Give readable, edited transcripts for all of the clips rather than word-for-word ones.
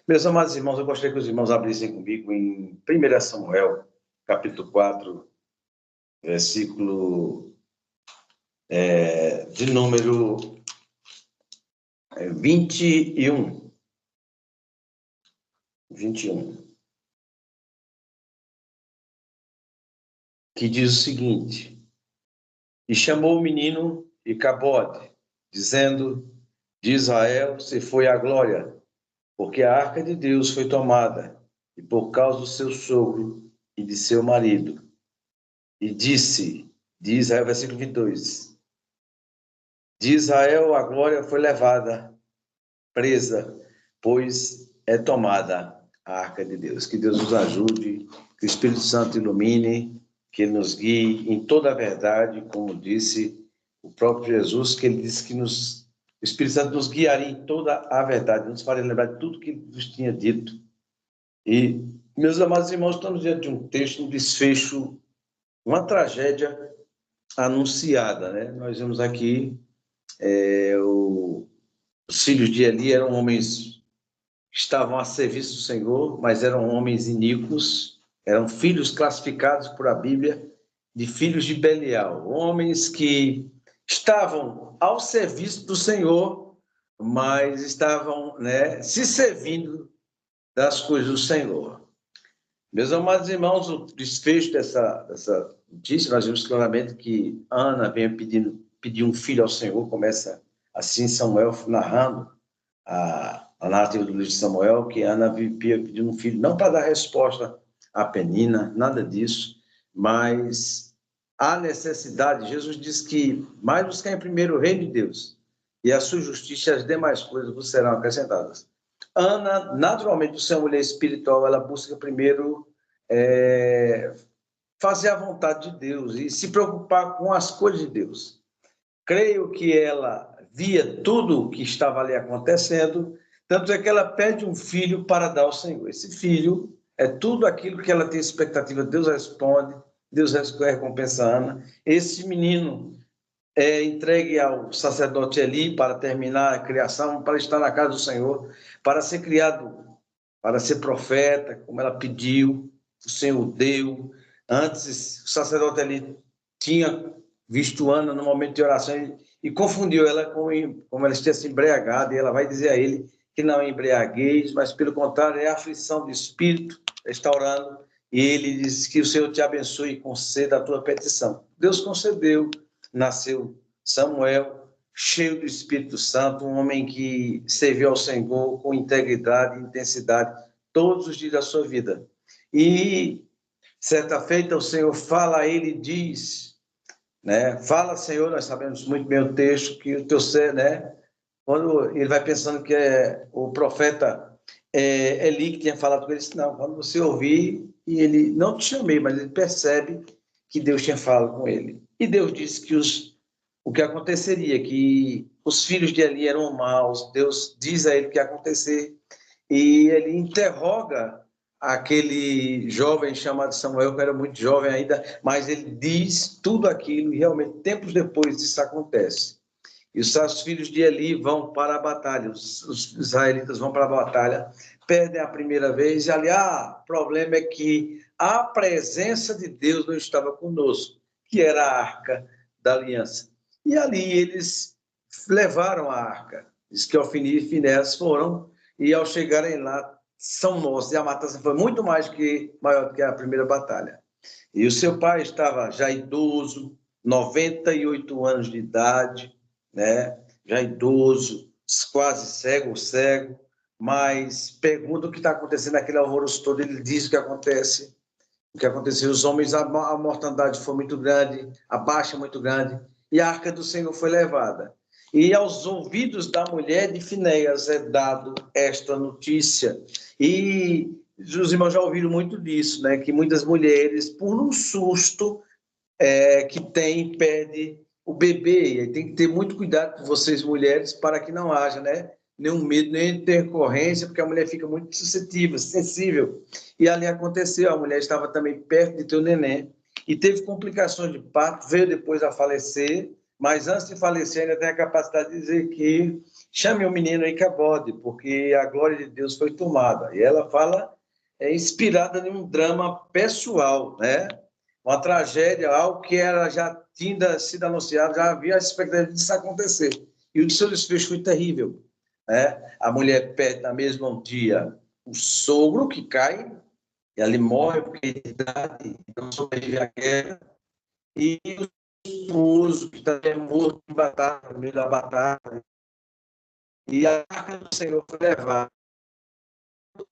Meus amados irmãos, eu gostaria que os irmãos abrissem comigo em 1 Samuel, capítulo 4, versículo de número 21. 21. Que diz o seguinte: E chamou o menino Icabode, dizendo: De Israel se foi a glória, porque a arca de Deus foi tomada, e por causa do seu sogro e de seu marido. E disse, de Israel, versículo 22, de Israel a glória foi levada, presa, pois é tomada a arca de Deus. Que Deus nos ajude, que o Espírito Santo ilumine, que ele nos guie em toda a verdade, como disse o próprio Jesus, que ele disse que o Espírito Santo nos guiaria em toda a verdade, nos faria lembrar de tudo que ele nos tinha dito. E, meus amados irmãos, estamos diante de um texto, um desfecho, uma tragédia anunciada, né? Nós vemos aqui os filhos de Eli eram homens que estavam a serviço do Senhor, mas eram homens iníquos, eram filhos classificados por a Bíblia de filhos de Belial, homens que estavam ao serviço do Senhor, mas estavam, se servindo das coisas do Senhor. Meus amados irmãos, o desfecho dessa notícia, nós vimos claramente que Ana vem pedir um filho ao Senhor, começa assim Samuel narrando a narrativa do livro de Samuel, que Ana vivia pedindo um filho, não para dar resposta a Penina, nada disso, mas a necessidade. Jesus diz que mais buscar em primeiro o reino de Deus e a sua justiça e as demais coisas vos serão acrescentadas. Ana, naturalmente, por ser uma mulher espiritual, ela busca primeiro fazer a vontade de Deus e se preocupar com as coisas de Deus. Creio que ela via tudo o que estava ali acontecendo, tanto é que ela pede um filho para dar ao Senhor. Esse filho é tudo aquilo que ela tem expectativa, Deus responde, Deus recompensa a Ana. Esse menino é entregue ao sacerdote Eli para terminar a criação, para estar na casa do Senhor, para ser criado, para ser profeta, como ela pediu, o Senhor deu. Antes, o sacerdote Eli tinha visto Ana no momento de oração e confundiu ela como ela estivesse embriagada, e ela vai dizer a ele que não é embriaguez, mas pelo contrário, é aflição do espírito, está orando, e ele diz que o Senhor te abençoe e conceda a tua petição. Deus concedeu, nasceu Samuel, cheio do Espírito Santo, um homem que serviu ao Senhor com integridade e intensidade todos os dias da sua vida. E certa feita o Senhor fala a ele e diz, fala, Senhor, nós sabemos muito bem o texto, que o teu ser, quando ele vai pensando que é o profeta Eli que tinha falado com ele, disse, não, quando você ouvir, e ele não te chamei, mas ele percebe que Deus tinha falado com ele. E Deus disse que o que aconteceria, que os filhos de Eli eram maus, Deus diz a ele o que ia acontecer, e ele interroga aquele jovem chamado Samuel, que era muito jovem ainda, mas ele diz tudo aquilo, e realmente, tempos depois, isso acontece. E os filhos de Eli vão para a batalha, os israelitas vão para a batalha, perdem a primeira vez, e ali, o problema é que a presença de Deus não estava conosco, que era a arca da aliança. E ali eles levaram a arca, diz que Ofni e Finéias foram, e ao chegarem lá, são mortos, e a matança foi muito maior do que a primeira batalha. E o seu pai estava já idoso, 98 anos de idade, já idoso, quase cego, mas pergunta o que está acontecendo naquele alvoroço todo, ele diz o que acontece. O que aconteceu, os homens, a mortandade foi muito grande, a baixa muito grande, e a arca do Senhor foi levada. E aos ouvidos da mulher de Finéias é dado esta notícia. E os irmãos já ouviram muito disso, que muitas mulheres, por um susto que tem, perdem o bebê. E tem que ter muito cuidado com vocês, mulheres, para que não haja nenhum medo, nem intercorrência, porque a mulher fica muito suscetível, sensível. E ali aconteceu, a mulher estava também perto de ter o neném, e teve complicações de parto, veio depois a falecer, mas antes de falecer, ainda tem a capacidade de dizer que chame o menino Icabode, porque a glória de Deus foi tomada. E ela fala, inspirada em um drama pessoal, né? Uma tragédia, algo que era, já tinha sido anunciado, já havia a expectativa disso acontecer. E o seu desfecho foi terrível, né? A mulher perde no mesmo dia o sogro que cai, e ele morre porque de idade, não sobrevive à guerra, e o esposo que também é morto em batalha, no meio da batalha, e a arca do Senhor foi levada.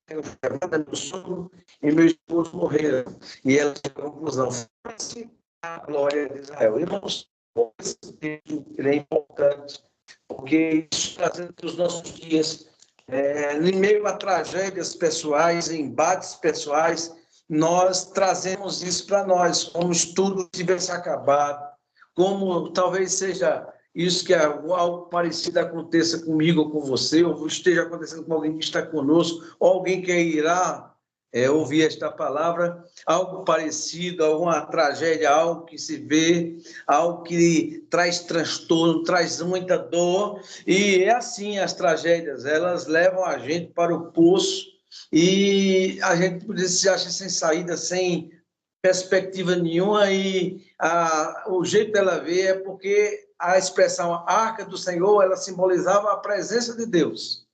Eu fui levada, meu sogro e meu esposo morreram. E ela chegou à conclusão: foi a glória de Israel. Irmãos, esse texto ele é importante, porque isso trazendo para os nossos dias, em meio a tragédias pessoais, embates pessoais, nós trazemos isso para nós, como se tudo tivesse acabado, como talvez seja isso que algo parecido aconteça comigo ou com você, ou esteja acontecendo com alguém que está conosco, ou alguém que irá ouvir esta palavra, algo parecido, alguma tragédia, algo que se vê, algo que traz transtorno, traz muita dor, e é assim as tragédias, elas levam a gente para o poço, e a gente se acha sem saída, sem perspectiva nenhuma, e o jeito dela ver é porque a expressão arca do Senhor, ela simbolizava a presença de Deus.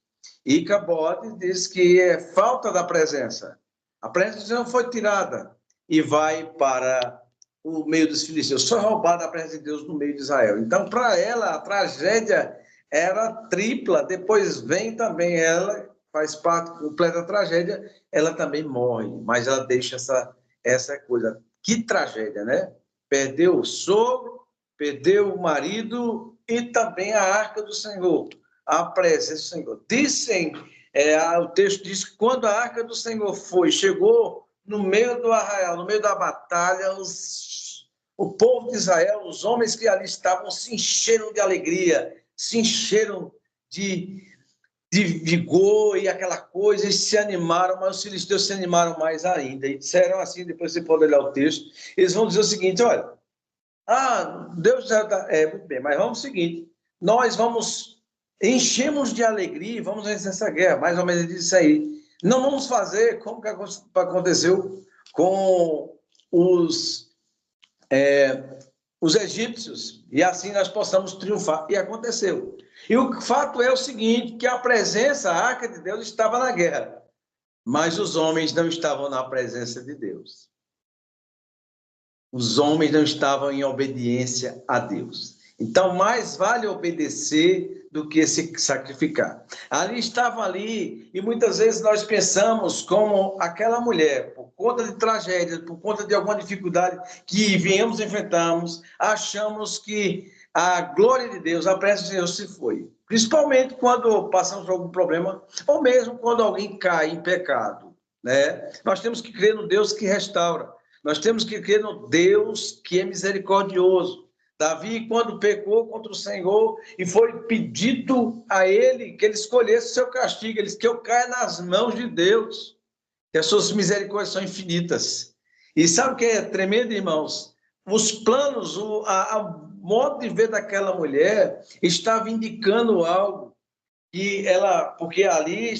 E Icabode diz que é falta da presença. A presença do Senhor foi tirada e vai para o meio dos filisteus. Foi roubada a presença de Deus no meio de Israel. Então, para ela, a tragédia era tripla. Depois vem também ela, faz parte completa da tragédia, ela também morre, mas ela deixa essa coisa. Que tragédia, né? Perdeu o sogro, perdeu o marido e também a arca do Senhor, a presença do Senhor. O texto diz que quando a arca do Senhor chegou no meio do arraial, no meio da batalha, o povo de Israel, os homens que ali estavam, se encheram de alegria, se encheram de vigor e aquela coisa, e se animaram, mas os filisteus se animaram mais ainda, e disseram assim, depois você pode olhar o texto, eles vão dizer o seguinte: olha, Deus já está, muito bem, mas vamos o seguinte, nós enchemos de alegria e vamos vencer essa guerra, mais ou menos isso aí, não vamos fazer como que aconteceu com os egípcios, e assim nós possamos triunfar. E aconteceu. E o fato é o seguinte, que a presença, a arca de Deus estava na guerra, mas os homens não estavam na presença de Deus. Os homens não estavam em obediência a Deus. Então, mais vale obedecer do que se sacrificar. Estavam ali, e muitas vezes nós pensamos como aquela mulher, por conta de tragédia, por conta de alguma dificuldade que viemos enfrentarmos, achamos que a glória de Deus, a presença de Deus se foi. Principalmente quando passamos por algum problema, ou mesmo quando alguém cai em pecado, né? Nós temos que crer no Deus que restaura. Nós temos que crer no Deus que é misericordioso. Davi, quando pecou contra o Senhor e foi pedido a ele que ele escolhesse o seu castigo, ele disse que eu caia nas mãos de Deus, que as suas misericórdias são infinitas. E sabe o que é tremendo, irmãos? Os planos, o modo de ver daquela mulher estava indicando algo que porque ali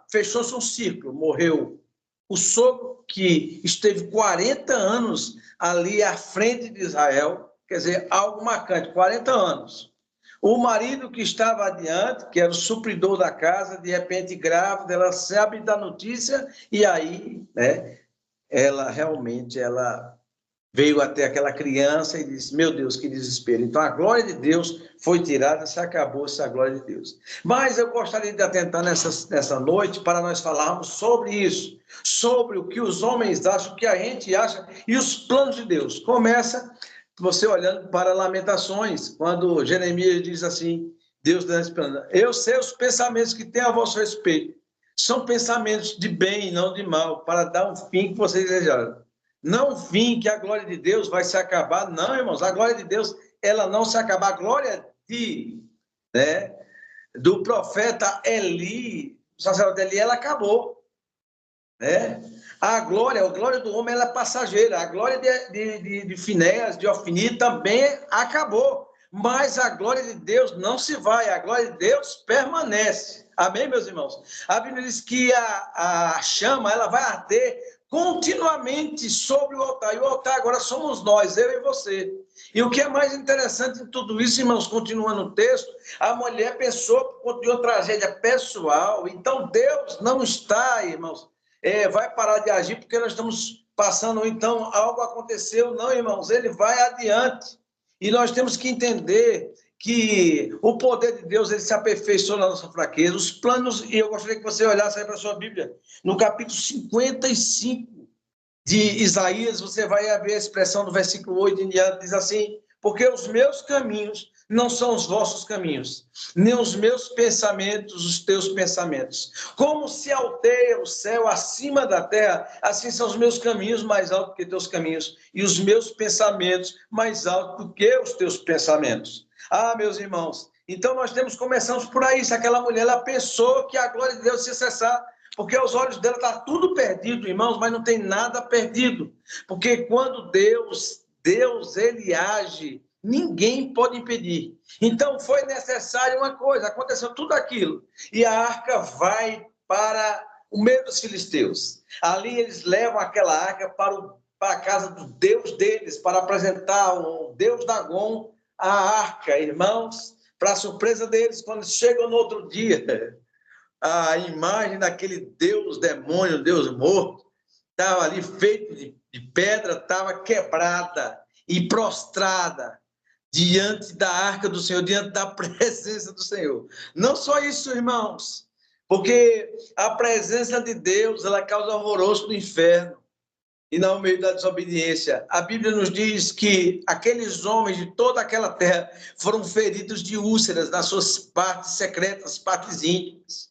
fechou-se um círculo, morreu o sogro que esteve 40 anos ali à frente de Israel, quer dizer, algo marcante, 40 anos. O marido que estava adiante, que era o supridor da casa, de repente grávida, ela sabe da notícia, e aí, né, ela veio até aquela criança e disse: meu Deus, que desespero. Então a glória de Deus foi tirada, se acabou essa glória de Deus. Mas eu gostaria de atentar nessa noite para nós falarmos sobre isso, sobre o que os homens acham, o que a gente acha e os planos de Deus. Começa você olhando para Lamentações, quando Jeremias diz assim, Deus dá esperança: eu sei os pensamentos que tenho a vosso respeito, são pensamentos de bem e não de mal, para dar um fim que vocês desejaram. Não vim que a glória de Deus vai se acabar, não, irmãos. A glória de Deus, ela não se acaba. A glória do profeta Eli, o sacerdote Eli, ela acabou, né? A glória do homem, ela é passageira. A glória de Finéias, de Ofni, também acabou. mas a glória de Deus não se vai, a glória de Deus permanece. Amém, meus irmãos? A Bíblia diz que a chama, ela vai arder continuamente sobre o altar, e o altar agora somos nós, eu e você. E o que é mais interessante em tudo isso, irmãos, continuando o texto, a mulher pensou de uma tragédia pessoal, então Deus não está, irmãos, vai parar de agir porque nós estamos passando, então algo aconteceu, não, irmãos, ele vai adiante. E nós temos que entender que o poder de Deus, ele se aperfeiçoa na nossa fraqueza, os planos, e eu gostaria que você olhasse aí para a sua Bíblia, no capítulo 55 de Isaías, você vai ver a expressão do versículo 8 em diante, diz assim: porque os meus caminhos não são os vossos caminhos, nem os meus pensamentos os teus pensamentos. Como se alteia o céu acima da terra, assim são os meus caminhos mais altos que teus caminhos, e os meus pensamentos mais altos do que os teus pensamentos. Ah, meus irmãos, então nós começamos por aí. Se aquela mulher, ela pensou que a glória de Deus ia cessar, porque aos olhos dela está tudo perdido, irmãos, mas não tem nada perdido, porque quando Deus ele age, ninguém pode impedir. Então foi necessário uma coisa, aconteceu tudo aquilo, e a arca vai para o meio dos filisteus. Ali eles levam aquela arca para a casa do Deus deles, para apresentar o Deus Dagon, a arca, irmãos. Para surpresa deles, quando chegam no outro dia, a imagem daquele Deus demônio, Deus morto, estava ali feito de pedra, estava quebrada e prostrada diante da arca do Senhor, diante da presença do Senhor. Não só isso, irmãos, porque a presença de Deus, ela causa alvoroço no inferno e no meio da desobediência. A Bíblia nos diz que aqueles homens de toda aquela terra foram feridos de úlceras nas suas partes secretas, partes íntimas.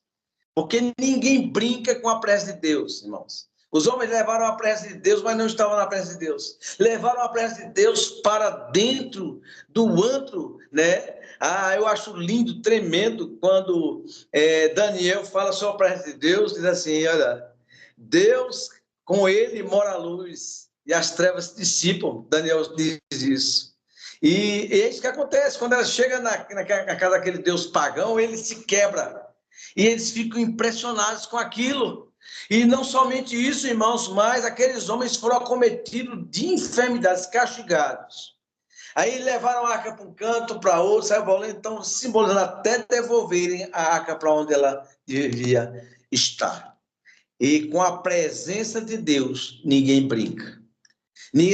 Porque ninguém brinca com a presença de Deus, irmãos. Os homens levaram a presença de Deus, mas não estavam na presença de Deus. Levaram a presença de Deus para dentro do antro, né? Ah, eu acho lindo, tremendo, quando Daniel fala sobre a presença de Deus, diz assim, olha, Deus, com ele mora a luz, e as trevas se dissipam. Daniel diz isso. E é isso que acontece, quando ela chega na casa daquele Deus pagão, ele se quebra. E eles ficam impressionados com aquilo. E não somente isso, irmãos, mas aqueles homens foram acometidos de enfermidades, castigados. Aí levaram a arca para um canto, para outro, saiu volando, então simbolizando até devolverem a arca para onde ela devia estar. E com a presença de Deus, ninguém brinca.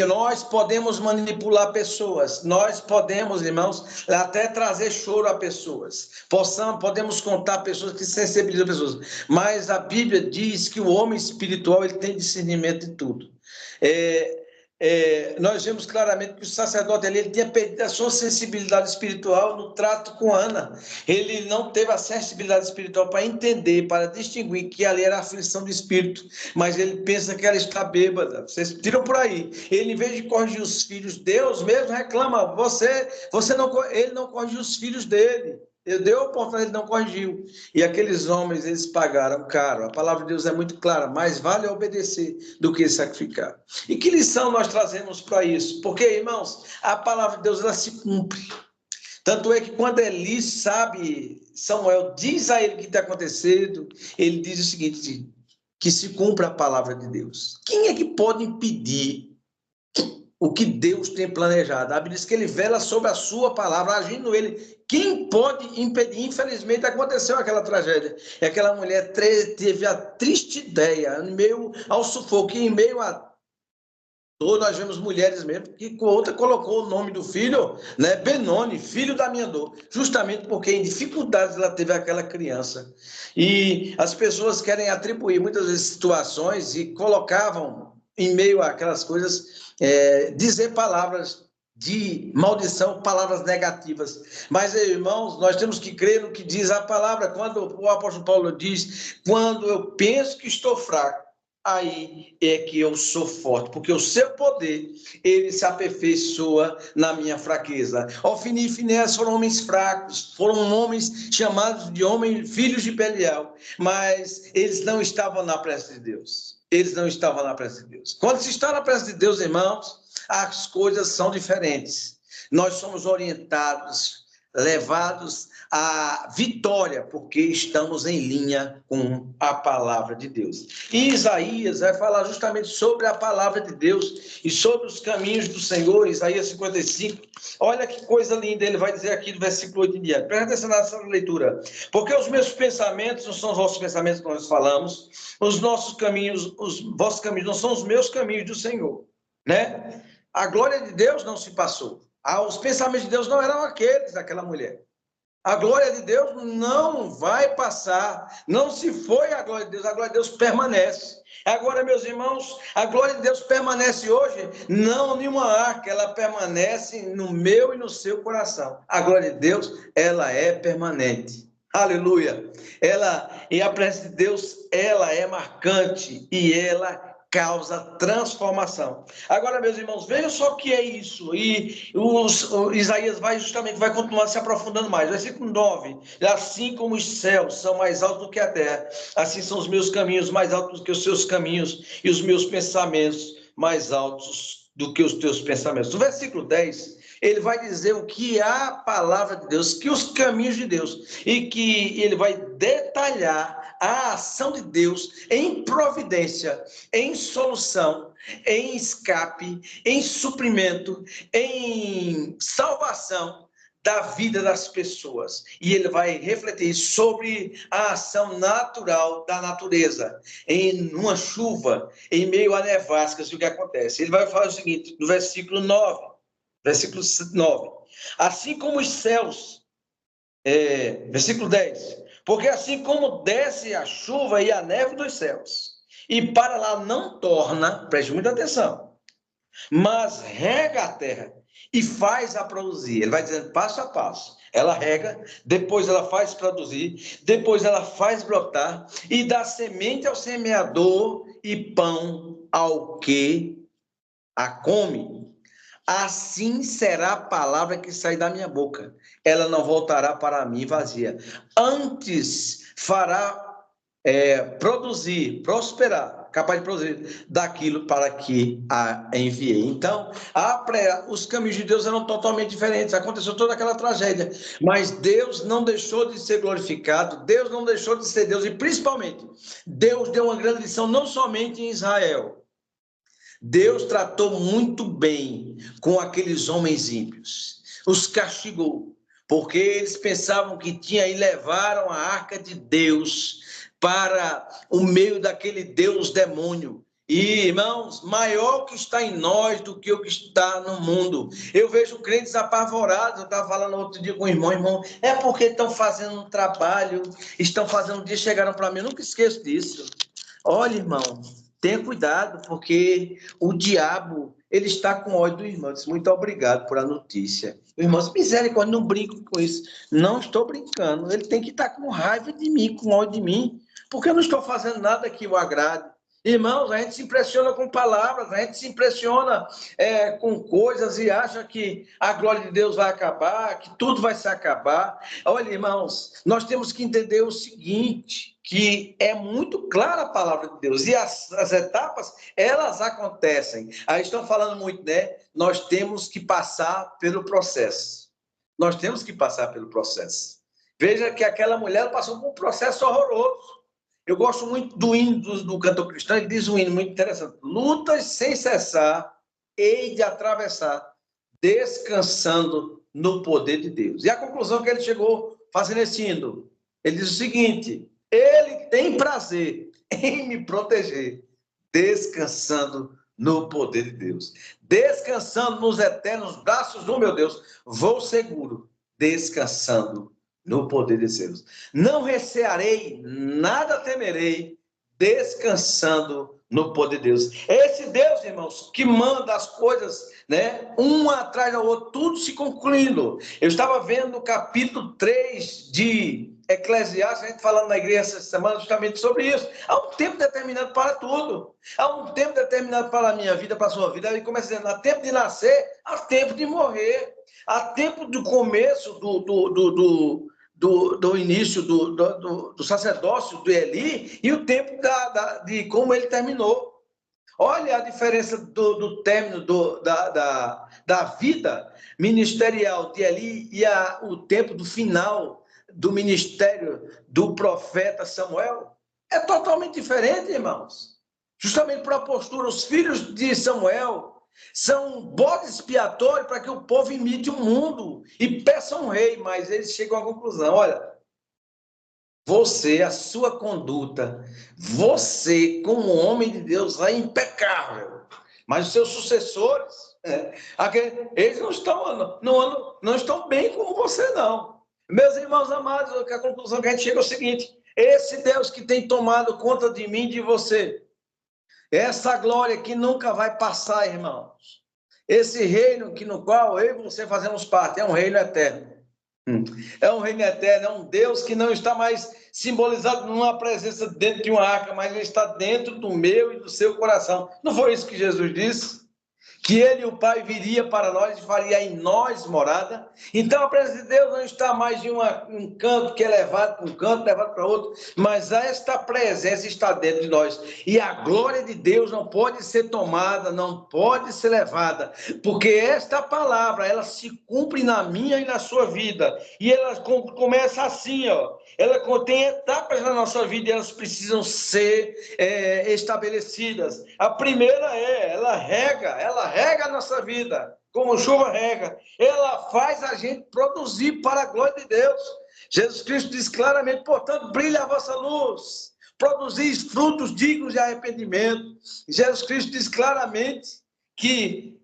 Nós podemos manipular pessoas, nós podemos, irmãos, até trazer choro a pessoas, podemos contar pessoas que sensibilizam pessoas, mas a Bíblia diz que o homem espiritual ele tem discernimento de tudo. Nós vemos claramente que o sacerdote ali, ele tinha perdido a sua sensibilidade espiritual no trato com Ana. Ele não teve a sensibilidade espiritual para entender, para distinguir que ali era aflição de espírito, mas ele pensa que ela está bêbada. Vocês tiram por aí. Ele, em vez de corrigir os filhos, Deus mesmo reclama, ele não corrigiu os filhos dele. Ele deu a oportunidade, ele não corrigiu. E aqueles homens, eles pagaram caro. A palavra de Deus é muito clara, mais vale obedecer do que sacrificar. E que lição nós trazemos para isso? Porque, irmãos, a palavra de Deus, ela se cumpre. Tanto é que quando Eli sabe, Samuel diz a ele o que está acontecendo, ele diz o seguinte, que se cumpra a palavra de Deus. Quem é que pode impedir o que Deus tem planejado? A Bíblia diz que ele vela sobre a sua palavra, agindo ele. Quem pode impedir? Infelizmente aconteceu aquela tragédia. E aquela mulher teve a triste ideia, em meio ao sufoco, em meio a dor, nós vemos mulheres mesmo, que outra colocou o nome do filho, né, Benoni, filho da minha dor, justamente porque em dificuldades ela teve aquela criança. E as pessoas querem atribuir muitas vezes situações e colocavam em meio àquelas coisas, dizer palavras de maldição, palavras negativas. Mas, irmãos, nós temos que crer no que diz a palavra. Quando o apóstolo Paulo diz, quando eu penso que estou fraco, aí é que eu sou forte, porque o seu poder, ele se aperfeiçoa na minha fraqueza. Ofni e Finéias foram homens fracos, foram homens chamados de homens, filhos de Belial, mas eles não estavam na presença de Deus. Eles não estavam na presença de Deus. Quando se está na presença de Deus, irmãos, as coisas são diferentes. Nós somos orientados, levados à vitória, porque estamos em linha com a palavra de Deus. E Isaías vai falar justamente sobre a palavra de Deus e sobre os caminhos do Senhor, Isaías 55. Olha que coisa linda, ele vai dizer aqui do versículo 8 em diante. Presta atenção nessa leitura. Porque os meus pensamentos não são os vossos pensamentos que nós falamos, os nossos caminhos, os vossos caminhos não são os meus caminhos do Senhor, né? A glória de Deus não se passou. Os pensamentos de Deus não eram aqueles daquela mulher. A glória de Deus não vai passar, não se foi a glória de Deus permanece. Agora, meus irmãos, a glória de Deus permanece hoje, não em uma arca, ela permanece no meu e no seu coração. A glória de Deus, ela é permanente. Aleluia! E a presença de Deus, ela é marcante e ela causa transformação. Agora, meus irmãos, vejam só o que é isso. E Isaías vai continuar se aprofundando mais. Versículo 9. Assim como os céus são mais altos do que a terra, assim são os meus caminhos mais altos do que os seus caminhos, e os meus pensamentos mais altos do que os teus pensamentos. No versículo 10, ele vai dizer o que é a palavra de Deus, que os caminhos de Deus, e que ele vai detalhar a ação de Deus em providência, em solução, em escape, em suprimento, em salvação da vida das pessoas. E ele vai refletir sobre a ação natural da natureza, em uma chuva, em meio a nevascas, o que acontece. Ele vai falar o seguinte, no versículo 9, assim como os céus, versículo 10, porque assim como desce a chuva e a neve dos céus, e para lá não torna, preste muita atenção, mas rega a terra e faz-a produzir. Ele vai dizendo passo a passo. Ela rega, depois ela faz produzir, depois ela faz brotar, e dá semente ao semeador e pão ao que a come. Assim será a palavra que sai da minha boca. Ela não voltará para mim vazia. Antes fará produzir, prosperar, capaz de produzir daquilo para que a enviei. Então, os caminhos de Deus eram totalmente diferentes. Aconteceu toda aquela tragédia. Mas Deus não deixou de ser glorificado. Deus não deixou de ser Deus. E, principalmente, Deus deu uma grande lição não somente em Israel. Deus tratou muito bem com aqueles homens ímpios, os castigou, porque eles pensavam que tinha e levaram a arca de Deus para o meio daquele Deus demônio. E, irmãos, maior que está em nós do que o que está no mundo. Eu vejo crentes apavorados. Eu estava falando outro dia com o irmão, é porque estão fazendo um trabalho, estão fazendo um dia, chegaram para mim, eu nunca esqueço disso. Olha, irmão, tenha cuidado, porque o diabo, ele está com ódio do irmão. Disse, muito obrigado por a notícia. Irmãos, misericórdia, não brinco com isso. Não estou brincando. Ele tem que estar com raiva de mim, com ódio de mim, porque eu não estou fazendo nada que o agrade. Irmãos, a gente se impressiona com palavras, a gente se impressiona com coisas e acha que a glória de Deus vai acabar, que tudo vai se acabar. Olha, irmãos, nós temos que entender o seguinte, que é muito clara a palavra de Deus, e as etapas, elas acontecem. Aí estão falando muito, né? Nós temos que passar pelo processo. Nós temos que passar pelo processo. Veja que aquela mulher passou por um processo horroroso. Eu gosto muito do hino do cantor cristão, ele diz um hino muito interessante. Lutas sem cessar, hei de atravessar, descansando no poder de Deus. E a conclusão que ele chegou fazendo esse hino, ele diz o seguinte, ele tem prazer em me proteger, descansando no poder de Deus. Descansando nos eternos braços do meu Deus, vou seguro, descansando no poder de Deus. Não recearei, nada temerei, descansando no poder de Deus. Esse Deus, irmãos, que manda as coisas, né, uma atrás da outra, tudo se concluindo. Eu estava vendo o capítulo 3 de Eclesiastes, a gente falando na igreja essa semana justamente sobre isso. Há um tempo determinado para tudo. Há um tempo determinado para a minha vida, para a sua vida. Aí começa dizendo, há tempo de nascer, há tempo de morrer. Há tempo do começo do início do sacerdócio do Eli e o tempo de como ele terminou. Olha a diferença do término da vida ministerial de Eli e o tempo do final do ministério do profeta Samuel. É totalmente diferente, irmãos. Justamente por a postura, os filhos de Samuel são bode expiatório para que o povo imite o mundo e peça um rei, mas eles chegam à conclusão, olha, você, a sua conduta, você como homem de Deus é impecável, mas os seus sucessores, eles não estão bem como você, não. Meus irmãos amados, a conclusão que a gente chega é o seguinte, esse Deus que tem tomado conta de mim e de você, essa glória que nunca vai passar, irmãos. Esse reino no qual eu e você fazemos parte, é um reino eterno. É um reino eterno, é um Deus que não está mais simbolizado numa presença dentro de uma arca, mas ele está dentro do meu e do seu coração. Não foi isso que Jesus disse? Que ele e o Pai viria para nós e faria em nós morada. Então a presença de Deus não está mais de um canto que é levado para um canto, levado para outro, mas esta presença está dentro de nós. E a glória de Deus não pode ser tomada, não pode ser levada, porque esta palavra, ela se cumpre na minha e na sua vida. E ela começa assim, ó. Ela contém etapas na nossa vida e elas precisam ser estabelecidas. A primeira ela rega a nossa vida, como chuva rega. Ela faz a gente produzir para a glória de Deus. Jesus Cristo diz claramente, portanto, brilha a vossa luz, produzis frutos dignos de arrependimento. Jesus Cristo diz claramente que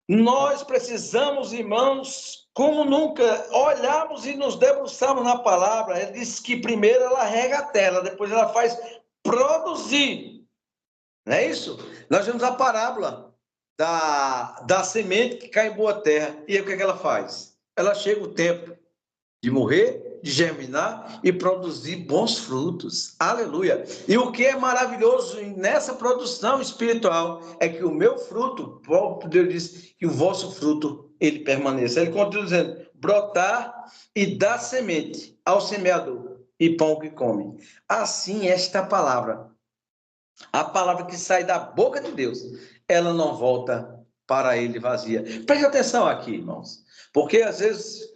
nós precisamos, irmãos, como nunca, olharmos e nos debruçarmos na palavra. Ele disse que primeiro ela rega a terra, depois ela faz produzir. Não é isso? Nós vemos a parábola da semente que cai em boa terra. E aí o que ela faz? Ela chega o tempo de morrer, de germinar e produzir bons frutos. Aleluia! E o que é maravilhoso nessa produção espiritual é que o meu fruto, Deus diz que o vosso fruto, ele permaneça. Ele continua dizendo, brotar e dar semente ao semeador e pão que come. Assim, esta palavra, a palavra que sai da boca de Deus, ela não volta para ele vazia. Preste atenção aqui, irmãos, porque às vezes...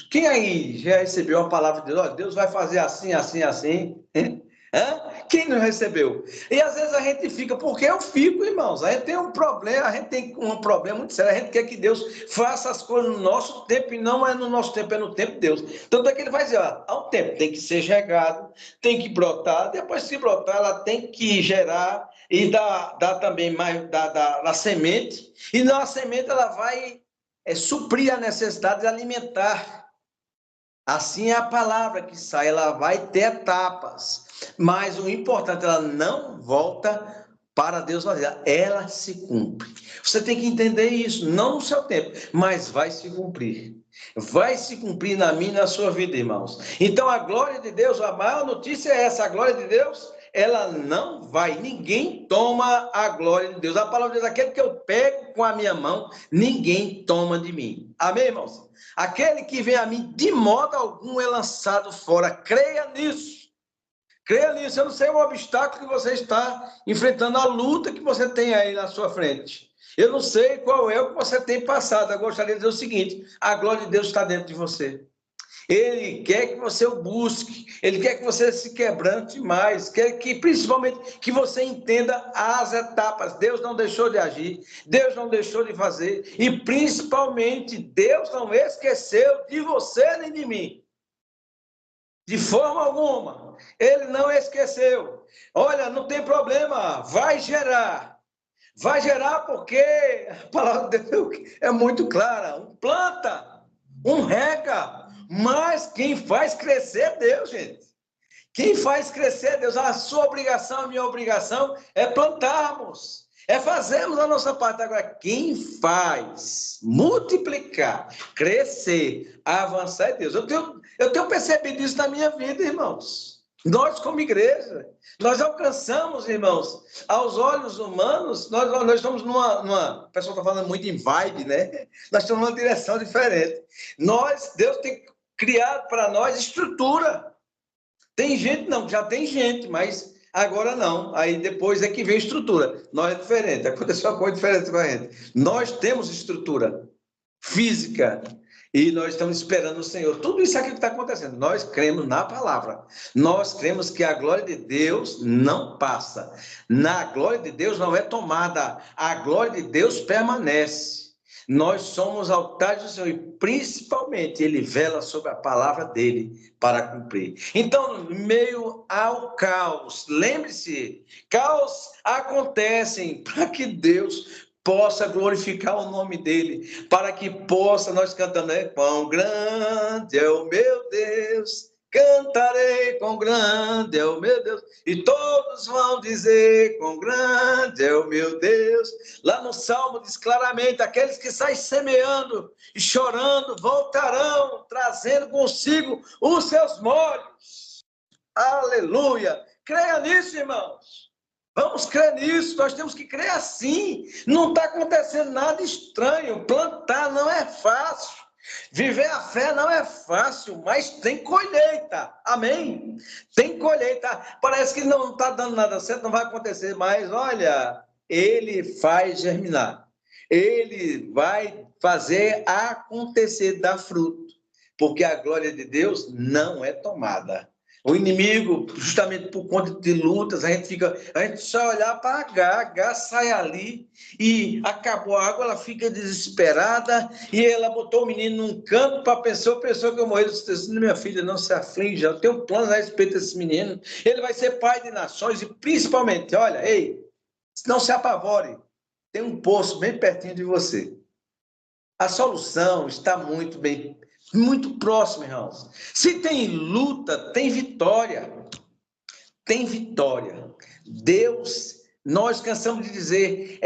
Quem aí já recebeu a palavra de Deus? Oh, Deus vai fazer assim, assim, assim. Quem não recebeu? E às vezes a gente fica, porque eu fico, irmãos. A gente tem um problema muito sério. A gente quer que Deus faça as coisas no nosso tempo, e não é no nosso tempo, é no tempo de Deus. Tanto é que ele vai dizer, há um tempo, tem que ser regado, tem que brotar, depois se brotar, ela tem que gerar e dar também mais da semente. E na semente ela vai suprir a necessidade de alimentar. Assim é a palavra que sai, ela vai ter etapas, mas o importante, ela não volta para Deus vazia, ela se cumpre. Você tem que entender isso, não no seu tempo, mas vai se cumprir. Vai se cumprir na minha e na sua vida, irmãos. Então a glória de Deus, a maior notícia é essa, a glória de Deus, ela não vai, ninguém toma a glória de Deus. A palavra diz, aquele que eu pego com a minha mão, ninguém toma de mim. Amém, irmãos? Aquele que vem a mim, de modo algum é lançado fora. Creia nisso. Creia nisso. Eu não sei o obstáculo que você está enfrentando, a luta que você tem aí na sua frente. Eu não sei qual é o que você tem passado. Eu gostaria de dizer o seguinte, a glória de Deus está dentro de você. Ele quer que você o busque, ele quer que você se quebrante mais, quer que, principalmente, que você entenda as etapas. Deus não deixou de agir, Deus não deixou de fazer, e principalmente, Deus não esqueceu de você nem de mim. De forma alguma, ele não esqueceu. Olha, não tem problema, vai gerar porque a palavra de Deus é muito clara, um planta, um rega, mas quem faz crescer é Deus, gente. Quem faz crescer é Deus. A sua obrigação, a minha obrigação é plantarmos, é fazermos a nossa parte. Agora, quem faz multiplicar, crescer, avançar é Deus. Eu tenho percebido isso na minha vida, irmãos. Nós, como igreja, nós alcançamos, irmãos, aos olhos humanos, nós estamos numa... O pessoal está falando muito em vibe, né? Nós estamos numa direção diferente. Deus tem criado para nós estrutura. Tem gente, não, já tem gente, mas Agora não, aí depois é que vem estrutura. Nós é diferente, aconteceu uma coisa diferente com a gente. Nós temos estrutura física e nós estamos esperando o Senhor. Tudo isso aqui que está acontecendo, nós cremos na palavra. Nós cremos que a glória de Deus não passa. Na glória de Deus não é tomada, a glória de Deus permanece. Nós somos altares do Senhor e, principalmente, Ele vela sobre a palavra dele para cumprir. Então, em meio ao caos, lembre-se, caos acontecem para que Deus possa glorificar o nome dele, para que possa, nós cantando, né? Quão grande é o meu Deus, cantarei, quão grande é o meu Deus, e todos vão dizer, quão grande é o meu Deus. Lá no Salmo diz claramente, aqueles que saem semeando e chorando, voltarão, trazendo consigo os seus molhos. Aleluia! Creia nisso, irmãos. Vamos crer nisso, nós temos que crer assim. Não está acontecendo nada estranho. Plantar não é fácil. Viver a fé não é fácil, mas tem colheita. Amém? Tem colheita. Parece que não está dando nada certo, não vai acontecer, mas olha, ele faz germinar. Ele vai fazer acontecer, dar fruto. Porque a glória de Deus não é tomada. O inimigo, justamente por conta de lutas, a gente só olhar para H sai ali e acabou a água, ela fica desesperada e ela botou o menino num canto para a pessoa que eu morri. Eu disse, minha filha, não se aflige, eu tenho planos a respeito desse menino, ele vai ser pai de nações e principalmente, olha, ei, não se apavore, tem um poço bem pertinho de você. A solução está muito bem, muito próximo, irmãos. Se tem luta, tem vitória. Tem vitória. Deus, nós cansamos de dizer,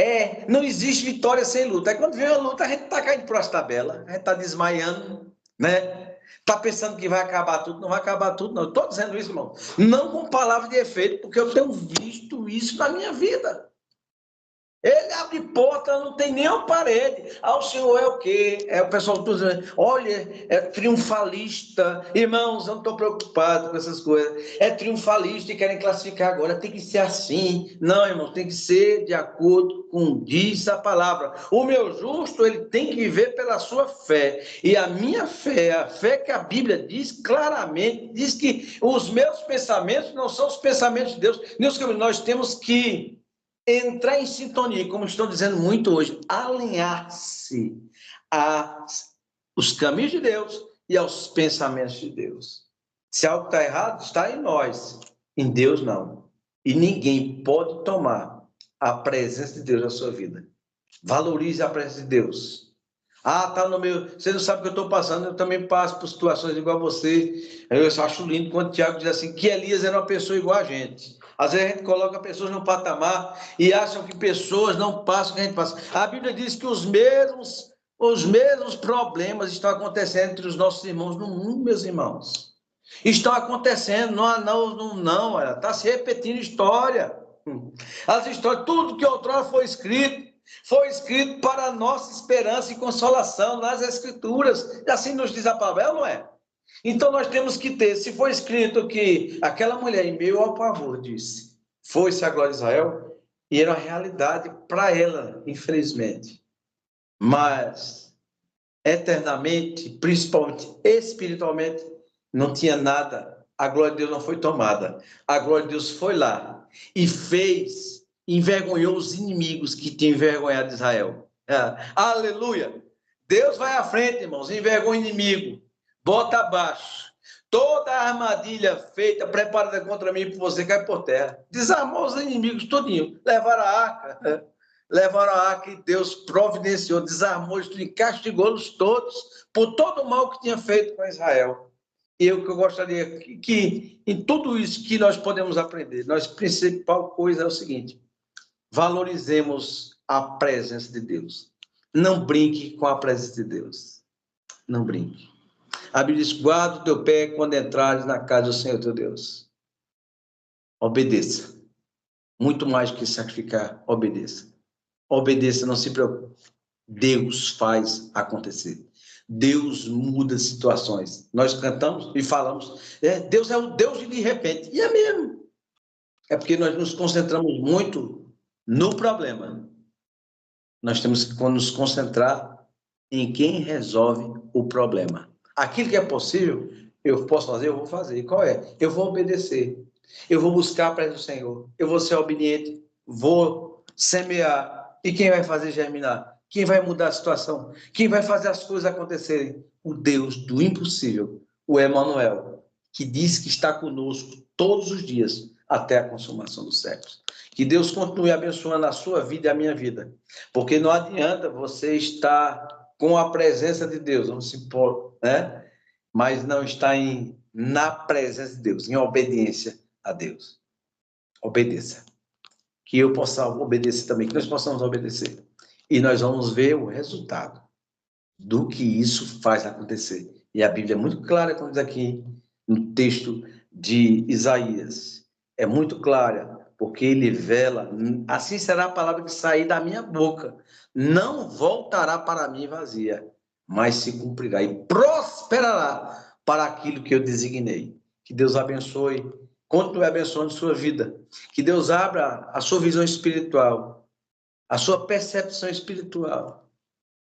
não existe vitória sem luta. Aí quando vem a luta, a gente está caindo para as tabelas, a gente está desmaiando, né? Está pensando que vai acabar tudo, não vai acabar tudo, não. Estou dizendo isso, irmão. Não com palavras de efeito, porque eu tenho visto isso na minha vida. Ele abre porta, não tem nem uma parede. O Senhor é o quê? O pessoal todo dizendo, olha, é triunfalista. Irmãos, eu não estou preocupado com essas coisas. É triunfalista e querem classificar agora. Tem que ser assim. Não, irmão, tem que ser de acordo com diz a palavra. O meu justo, ele tem que viver pela sua fé. E a minha fé, a fé que a Bíblia diz claramente, diz que os meus pensamentos não são os pensamentos de Deus. Nós temos que entrar em sintonia, como estou dizendo muito hoje, alinhar-se aos caminhos de Deus e aos pensamentos de Deus. Se algo está errado, está em nós, em Deus não. E ninguém pode tomar a presença de Deus na sua vida. Valorize a presença de Deus. Tá no meu... Você não sabe o que eu estou passando, eu também passo por situações igual a você. Eu acho lindo quando o Tiago diz assim, que Elias era uma pessoa igual a gente. Às vezes a gente coloca pessoas no patamar e acham que pessoas não passam o que a gente passa. A Bíblia diz que os mesmos problemas estão acontecendo entre os nossos irmãos no mundo, meus irmãos. Estão acontecendo, não, está se repetindo história. As histórias, tudo que outrora foi escrito para a nossa esperança e consolação nas Escrituras. E assim nos diz a palavra, não é? Então nós temos que ter, se for escrito que aquela mulher em meio ao pavor disse, foi-se a glória de Israel, e era uma realidade para ela, infelizmente. Mas, eternamente, principalmente espiritualmente, não tinha nada. A glória de Deus não foi tomada. A glória de Deus foi lá e envergonhou os inimigos que tinham envergonhado Israel. Aleluia! Deus vai à frente, irmãos, envergonha o inimigo. Bota abaixo. Toda a armadilha feita, preparada contra mim e por você, cai por terra. Desarmou os inimigos todinho. Levaram a arca e Deus providenciou, desarmou e castigou-los todos por todo o mal que tinha feito com Israel. E eu gostaria que em tudo isso que nós podemos aprender, a principal coisa é o seguinte, valorizemos a presença de Deus. Não brinque com a presença de Deus. Não brinque. A Bíblia diz, guarda o teu pé quando entrares na casa do Senhor teu Deus. Obedeça. Muito mais do que sacrificar, obedeça. Obedeça, não se preocupe. Deus faz acontecer. Deus muda situações. Nós cantamos e falamos, Deus é o Deus de repente. E é mesmo. É porque nós nos concentramos muito no problema. Nós temos que nos concentrar em quem resolve o problema. Aquilo que é possível, eu posso fazer, eu vou fazer. Qual é? Eu vou obedecer. Eu vou buscar a presença do Senhor. Eu vou ser obediente. Vou semear. E quem vai fazer germinar? Quem vai mudar a situação? Quem vai fazer as coisas acontecerem? O Deus do impossível, o Emanuel, que diz que está conosco todos os dias até a consumação dos séculos. Que Deus continue abençoando a sua vida e a minha vida. Porque não adianta você estar com a presença de Deus, vamos supor, né? Mas não está na presença de Deus, em obediência a Deus. Obedeça. Que eu possa obedecer também, que nós possamos obedecer. E nós vamos ver o resultado do que isso faz acontecer. E a Bíblia é muito clara quando diz aqui no texto de Isaías. É muito clara, porque ele vela, assim será a palavra que sair da minha boca. Não voltará para mim vazia, mas se cumprirá e prosperará para aquilo que eu designei. Que Deus abençoe, continue abençoando sua vida. Que Deus abra a sua visão espiritual, a sua percepção espiritual.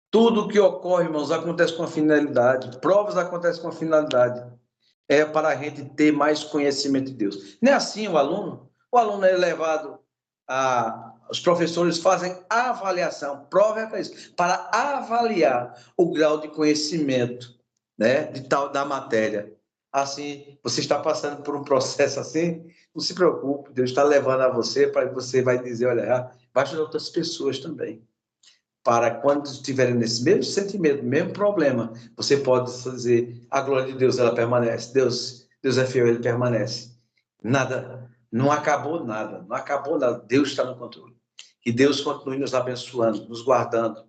Tudo que ocorre, irmãos, acontece com a finalidade. Provas acontecem com a finalidade. É para a gente ter mais conhecimento de Deus. Não é assim o aluno? O aluno é levado a... Os professores fazem avaliação, prova é para isso, para avaliar o grau de conhecimento, né, da matéria. Assim, você está passando por um processo assim, não se preocupe, Deus está levando a você para que você vai dizer, olha, vai ajudar outras pessoas também. Para quando estiverem nesse mesmo sentimento, mesmo problema, você pode dizer, a glória de Deus, ela permanece. Deus é fiel, ele permanece. Nada, não acabou nada, não acabou nada. Deus está no controle. Que Deus continue nos abençoando, nos guardando,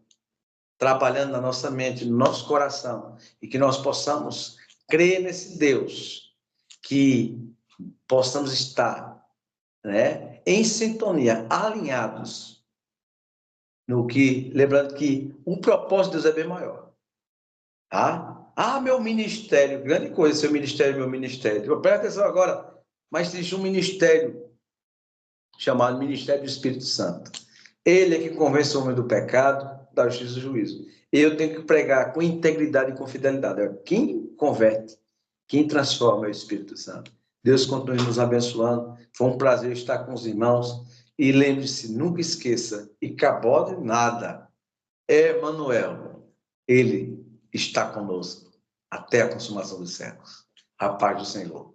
trabalhando na nossa mente, no nosso coração, e que nós possamos crer nesse Deus, que possamos estar, né, em sintonia, alinhados, no que, lembrando que o propósito de Deus é bem maior. Tá? Meu ministério, grande coisa, seu ministério, meu ministério. Presta atenção agora, mas existe um ministério chamado Ministério do Espírito Santo. Ele é que convence o homem do pecado, da justiça e do juízo. Eu tenho que pregar com integridade e com fidelidade. Quem converte, quem transforma é o Espírito Santo. Deus continue nos abençoando. Foi um prazer estar com os irmãos. E lembre-se, nunca esqueça, e acabou de nada. Emanuel, ele está conosco até a consumação dos séculos. A paz do Senhor.